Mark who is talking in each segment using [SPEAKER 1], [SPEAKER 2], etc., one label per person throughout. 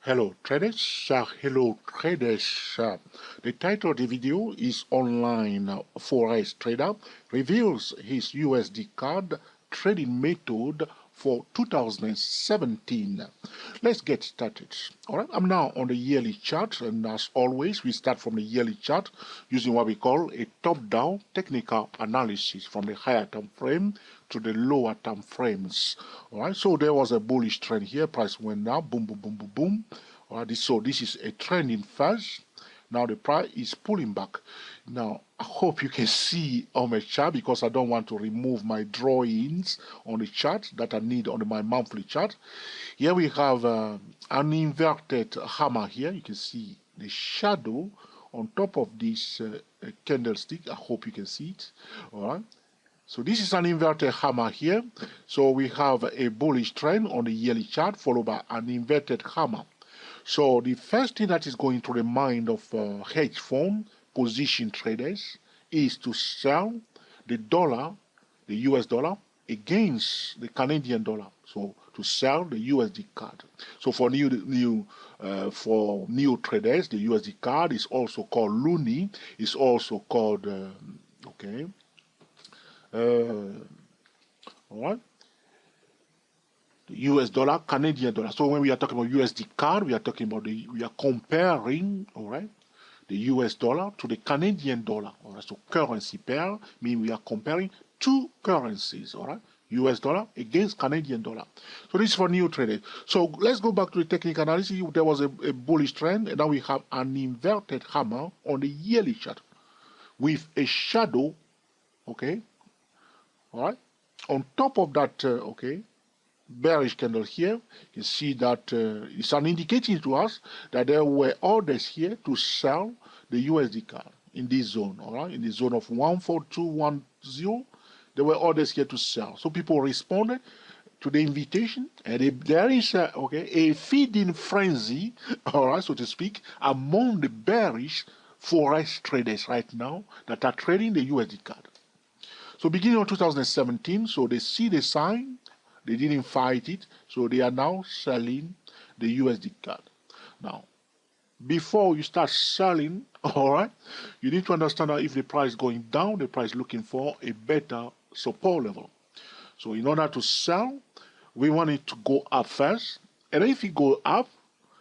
[SPEAKER 1] Hello traders, the title of the video is Online Forex Trader reveals his USD card trading method for 2017. Let's get started. Alright, I'm now on the yearly chart, and as always we start from the yearly chart using what we call a top-down technical analysis from the higher time frame to the lower time frames. Alright, so there was a bullish trend here, price went down, boom, boom, boom, boom, boom. Alright, so this is a trending phase. Now the price is pulling back. Now I hope you can see on my chart, because I don't want to remove my drawings on the chart that I need on my monthly chart. Here we have an inverted hammer here. You can see the shadow on top of this candlestick. I hope you can see it. Alright. So this is an inverted hammer here. So we have a bullish trend on the yearly chart followed by an inverted hammer. So the first thing that is going to the mind of hedge fund position traders is to sell the dollar, the US dollar, against the Canadian dollar. So to sell the USD card. So for new traders, the USD card is also called loonie. It's also called all right. The US dollar, Canadian dollar. So when we are talking about USD card, we are talking about we are comparing, all right, the US dollar to the Canadian dollar. All right. So currency pair means we are comparing two currencies, all right, US dollar against Canadian dollar. So this is for new traders. So let's go back to the technical analysis. There was a bullish trend, and now we have an inverted hammer on the yearly chart with a shadow, okay, all right, on top of that, bearish candle here. You see that it's an indicating to us that there were orders here to sell the USD card in this zone, all right, in the zone of 14210. There were orders here to sell. So people responded to the invitation, and there is a feeding frenzy, all right, so to speak, among the bearish forex traders right now that are trading the USD card. So beginning of 2017, so they see the sign. They didn't fight it, so they are now selling the USD card. Now, before you start selling, all right, you need to understand that if the price is going down, the price is looking for a better support level. So in order to sell, we want it to go up first. And if it go up,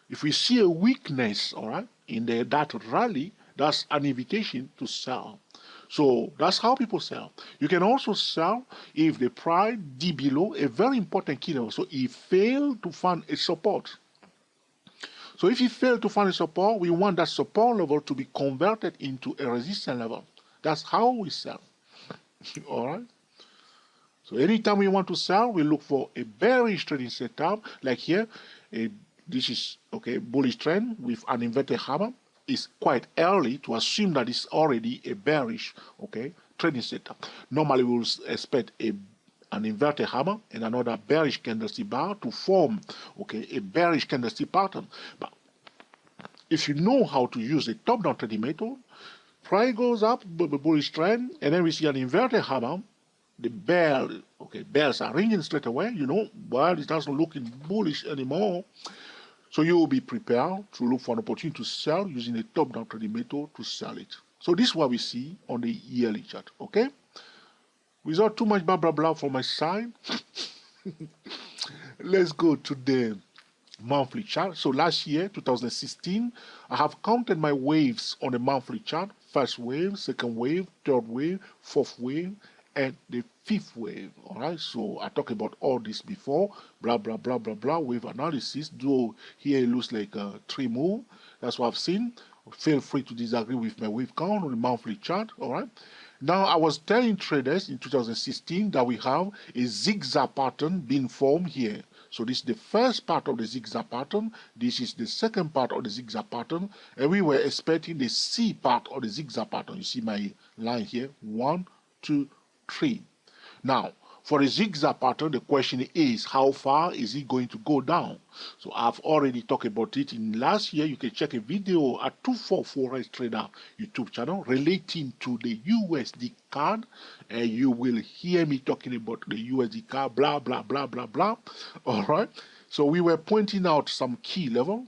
[SPEAKER 1] if we see a weakness, all right, in that rally, that's an invitation to sell. So that's how people sell. You can also sell if the price dip below a very important key level. So it failed to find a support. So if you fail to find a support, we want that support level to be converted into a resistance level. That's how we sell. All right. So anytime we want to sell, we look for a bearish trading setup. Like here, this is bullish trend with an inverted hammer. It's quite early to assume that it's already a bearish trading setup. Normally we will expect an inverted hammer and another bearish candlestick bar to form a bearish candlestick pattern. But if you know how to use a top-down trading method, price goes up, bullish trend, and then we see an inverted hammer. The bells are ringing straight away. Well, it doesn't look bullish anymore. So you will be prepared to look for an opportunity to sell using a top-down trading method to sell it. So this is what we see on the yearly chart, okay? Without too much blah, blah, blah from my side, let's go to the monthly chart. So last year, 2016, I have counted my waves on the monthly chart. First wave, second wave, third wave, fourth wave, and the fifth wave. All right, so I talked about all this before, blah blah blah blah blah, wave analysis. Though here it looks like a tree move, that's what I've seen. Feel free to disagree with my wave count on the monthly chart. All right, now I was telling traders in 2016 that we have a zigzag pattern being formed here. So this is the first part of the zigzag pattern, this is the second part of the zigzag pattern, and we were expecting the C part of the zigzag pattern. You see my line here, 1, 2, 3. Now, for the zigzag pattern, the question is, how far is it going to go down? So I've already talked about it in last year. You can check a video at 24 Forex Trader YouTube channel relating to the USD card, and you will hear me talking about the USD card, blah, blah, blah, blah, blah. All right. So we were pointing out some key level.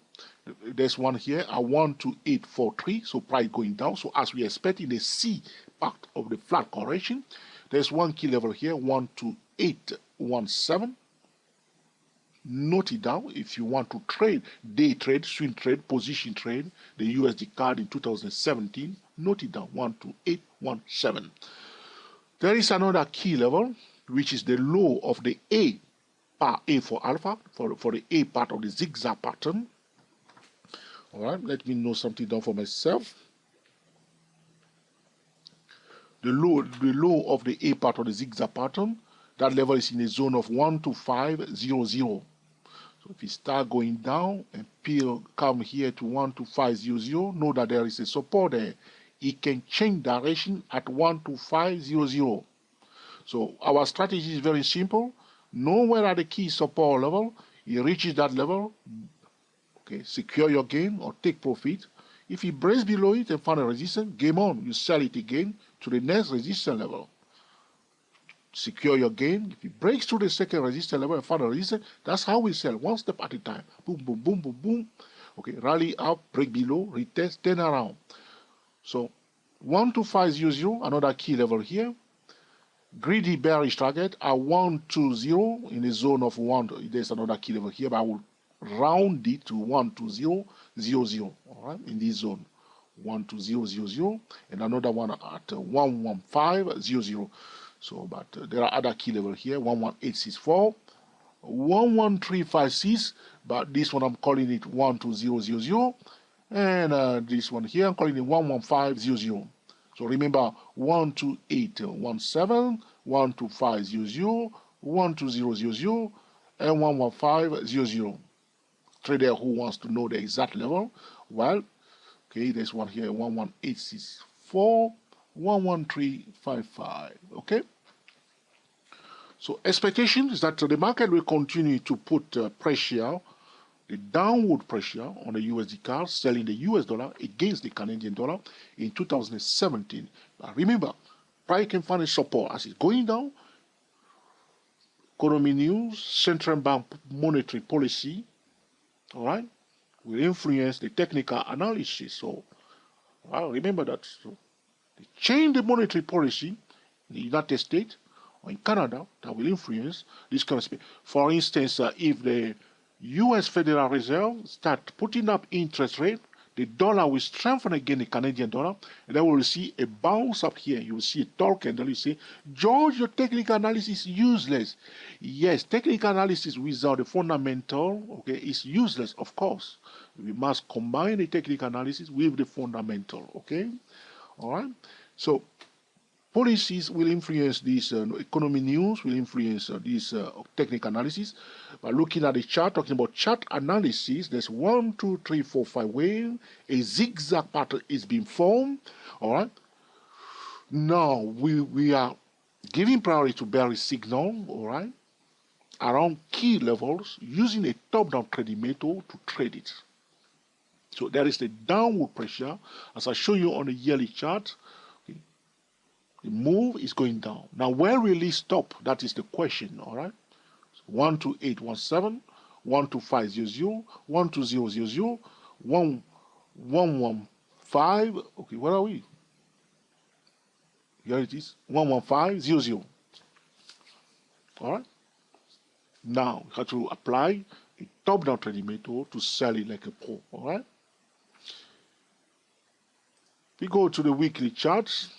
[SPEAKER 1] There's one here at 12843, so price going down. So as we expect in the C part of the flat correction, there's one key level here, 12817. Note it down if you want to trade, day trade, swing trade, position trade, the USD card in 2017. Note it down, 12817. There is another key level, which is the low of the A for alpha, for the A part of the zigzag pattern. All right, let me know something down for myself. The low of the A part of the zigzag pattern, that level is in a zone of 12500. So if you start going down and come here to 12500, know that there is a support there. It can change direction at 12500. So our strategy is very simple. Know where are the key support level. It reaches that level, okay, secure your gain or take profit. If it breaks below it and find a resistance, game on. You sell it again to the next resistance level. Secure your gain. If it breaks through the second resistance level and find a resistance, that's how we sell, one step at a time. Boom, boom, boom, boom, boom. Okay, rally up, break below, retest, turn around. So 12500, another key level here. Greedy bearish target at 120 in the zone of 1. There's another key level here, but I will round it to 12000. All right, in this zone, 12000, and another one at 11500. So, but there are other key level here, 11864, 11356, but this one I'm calling it 12000, and this one here I'm calling it 11500. So remember, 12817, 12500, 12000, and 11500. Trader who wants to know the exact level, well, okay, there's one here, 11864, 11355. Okay. So expectation is that the market will continue to put pressure, the downward pressure on the USD card, selling the US dollar against the Canadian dollar in 2017. But remember, price can find a support as it's going down. Economy news, central bank monetary policy, all right, will influence the technical analysis. So, well, remember that. So, they change the monetary policy in the United States or in Canada that will influence this kind of space. For instance, if the U.S. Federal Reserve start putting up interest rate, the dollar will strengthen against the Canadian dollar, and then we will see a bounce up here. You will see a tall candle. You say, George, your technical analysis is useless. Yes, technical analysis without the fundamental, okay, is useless, of course. We must combine the technical analysis with the fundamental, okay? All right? So, policies will influence this, economy news will influence this technical analysis. By looking at the chart, talking about chart analysis, there's 1, 2, 3, 4, 5 waves. A zigzag pattern is being formed. All right. Now we are giving priority to bearish signal. All right, around key levels using a top-down trading method to trade it. So there is the downward pressure, as I show you on the yearly chart. The move is going down. Now, where will it stop? That is the question, all right? 12817, 12500, 12000, 115. Okay, where are we? Here it is, 11500. All right? Now, you have to apply a top-down trading method to sell it like a pro, all right? We go to the weekly charts.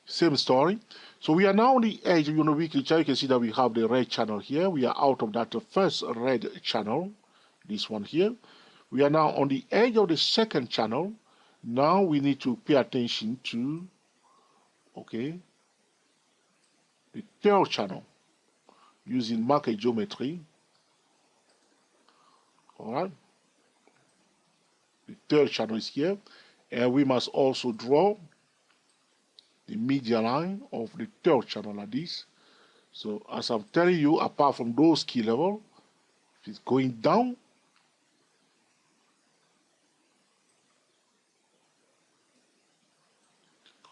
[SPEAKER 1] Same story. So we are now on the edge of the weekly chart. You can see that we have the red channel here. We are out of that first red channel, this one here. We are now on the edge of the second channel. Now we need to pay attention to, okay, the third channel using market geometry. All right. The third channel is here. And we must also draw the median line of the third channel like this. So as I'm telling you, apart from those key levels, it's going down.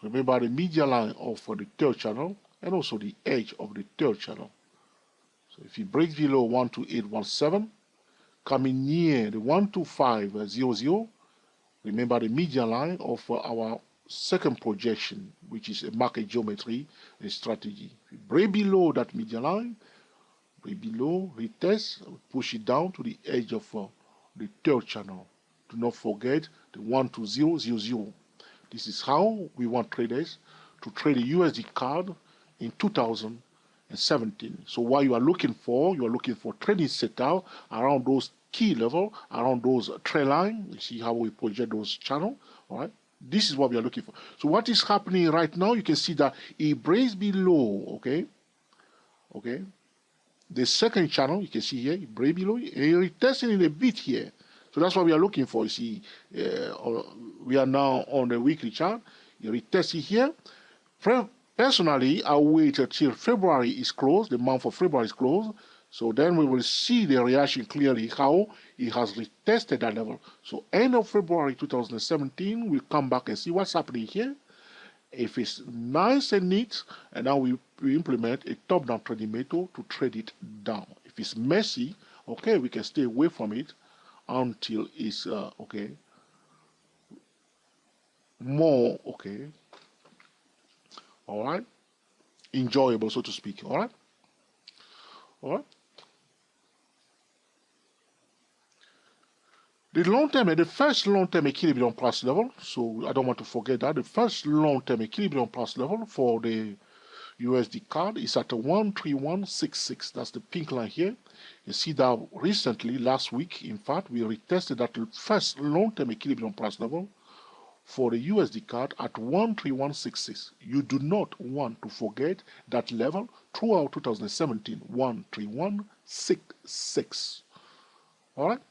[SPEAKER 1] Remember the median line of the third channel and also the edge of the third channel. So if it breaks below 12817, coming near the 12500, remember the median line of our second projection, which is a market geometry strategy. If you break below that median line, break below, retest, push it down to the edge of the third channel. Do not forget the 12000. This is how we want traders to trade the USD card in 2017. So what you are looking for trading setup around those key level, around those trend line. You see how we project those channel. All right. This is what we are looking for. So what is happening right now? You can see that it breaks below. Okay. The second channel, you can see here, it breaks below. It retesting in a bit here. So that's what we are looking for. You see, we are now on the weekly chart. You retest it here. Personally, I'll wait until February is closed. The month of February is closed. So then we will see the reaction clearly how it has retested that level. So end of February 2017, we'll come back and see what's happening here. If it's nice and neat, and now we implement a top-down trading method to trade it down. If it's messy, okay, we can stay away from it until it's more all right, enjoyable, so to speak. All right. The first long-term equilibrium price level, so I don't want to forget that, the first long-term equilibrium price level for the USD card is at 13166. That's the pink line here. You see that recently, last week, in fact, we retested that first long-term equilibrium price level for the USD card at 13166. You do not want to forget that level throughout 2017, 13166. All right.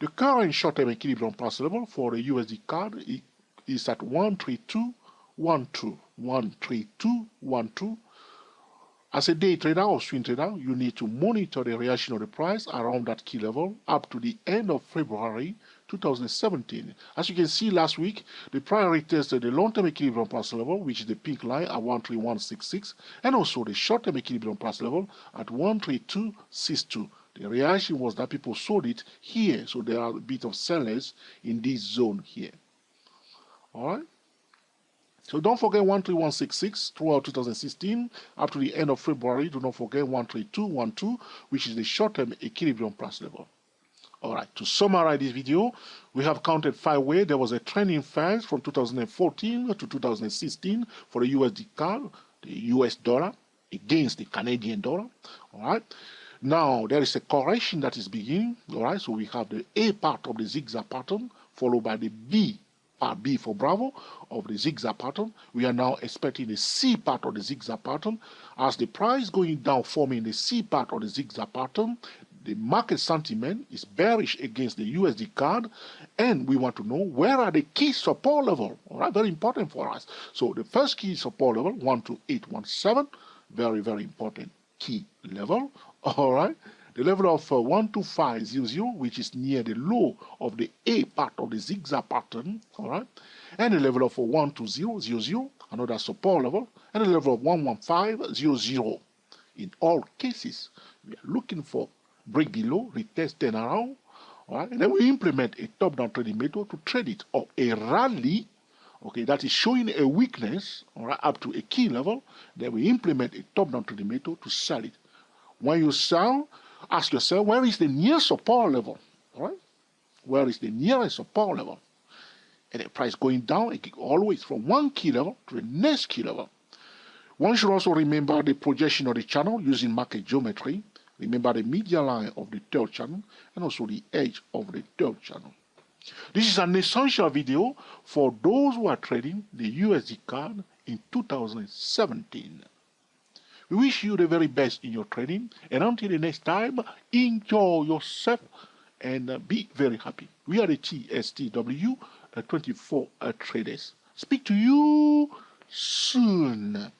[SPEAKER 1] The current short-term equilibrium price level for the USD card is at 13212. 13212. As a day trader or swing trader, you need to monitor the reaction of the price around that key level up to the end of February 2017. As you can see last week, the price retested the long-term equilibrium price level, which is the pink line at 13166, and also the short-term equilibrium price level at 13262. The reaction was that people sold it here, so there are a bit of sellers in this zone here. All right. So don't forget 13166 throughout 2016 up to the end of February. Do not forget 13212, which is the short-term equilibrium price level. All right. To summarize this video, we have counted 5 ways. There was a trending phase from 2014 to 2016 for the USD card, the US dollar against the Canadian dollar. All right. Now, there is a correction that is beginning, all right? So we have the A part of the zigzag pattern, followed by the B, part B for Bravo, of the zigzag pattern. We are now expecting the C part of the zigzag pattern. As the price going down, forming the C part of the zigzag pattern, the market sentiment is bearish against the USD card, and we want to know where are the key support level, all right? Very important for us. So the first key support level, 12817, very, very important key level. All right, the level of 12500, which is near the low of the A part of the zigzag pattern, all right, and the level of 12000, another support level, and the level of 11500. In all cases, we are looking for break below, retest, turn around, all right, and then we implement a top-down trading method to trade it up a rally. Okay, that is showing a weakness, all right, up to a key level. Then we implement a top-down trading method to sell it. When you sell, ask yourself, where is the nearest support level? All right? Where is the nearest support level? And the price going down always from one key level to the next key level. One should also remember the projection of the channel using market geometry. Remember the median line of the third channel and also the edge of the third channel. This is an essential video for those who are trading the USD card in 2017. We wish you the very best in your trading, and until the next time, enjoy yourself and be very happy. We are the TSTW 24 traders. Speak to you soon.